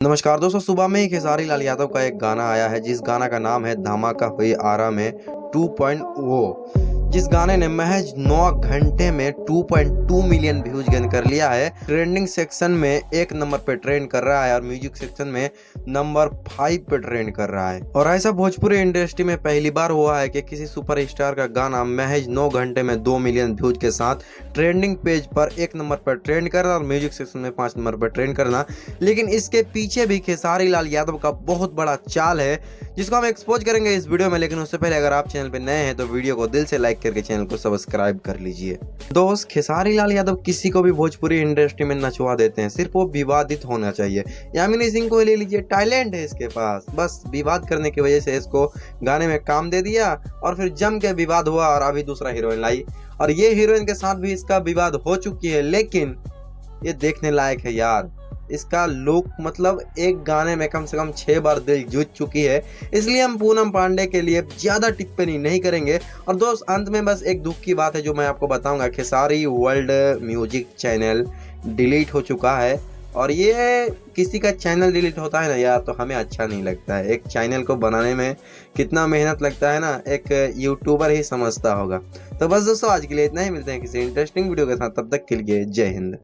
नमस्कार दोस्तों, सुबह में ही खेसारी लाल यादव का एक गाना आया है जिस गाना का नाम है धमाका हुई आरा में 2.0। जिस गाने ने महज 9 घंटे में 2.2 मिलियन व्यूज गेन कर लिया है। ट्रेंडिंग सेक्शन में एक नंबर पे ट्रेंड कर रहा है और म्यूजिक सेक्शन में नंबर 5 पे ट्रेंड कर रहा है। और ऐसा भोजपुरी इंडस्ट्री में पहली बार हुआ है कि किसी सुपरस्टार का गाना महज 9 घंटे में 2 मिलियन व्यूज के साथ ट्रेंडिंग पेज पर एक नंबर पर ट्रेंड करना और म्यूजिक सेक्शन में 5 नंबर पर ट्रेंड करना। लेकिन इसके पीछे भी खेसारी लाल यादव का बहुत बड़ा चाल है जिसको हम एक्सपोज करेंगे इस वीडियो में। लेकिन उससे पहले अगर आप चैनल पे नए हैं तो वीडियो को दिल से लाइक करके चैनल को सब्सक्राइब कर लीजिए। दोस्त, खेसारी लाल यादव किसी को भी भोजपुरी इंडस्ट्री में नचवा देते हैं, सिर्फ वो विवादित होना चाहिए। यामिनी सिंह को ले लीजिए, टैलेंट है इसके पास, बस विवाद करने की वजह से इसको गाने में काम दे दिया और फिर जम के विवाद हुआ और अभी दूसरा हीरोइन लाई और ये हीरोइन के साथ भी इसका विवाद हो चुकी है। लेकिन ये देखने लायक है यार, इसका लुक मतलब एक गाने में कम से कम 6 बार दिल जीत चुकी है। इसलिए हम पूनम पांडे के लिए ज्यादा टिप्पणी नहीं करेंगे। और दोस्त, अंत में बस एक दुख की बात है जो मैं आपको बताऊंगा। Khesari world music channel delete हो चुका है और ये किसी का चैनल डिलीट होता है ना यार, तो हमें अच्छा नहीं लगता है। एक चैनल को बनाने में कितना मेहनत लगता है ना, एक यूट्यूबर ही समझता होगा। तो बस दोस्तों, आज के लिए इतना ही। मिलते हैं किसी इंटरेस्टिंग वीडियो के साथ, तब तक के लिए जय हिंद।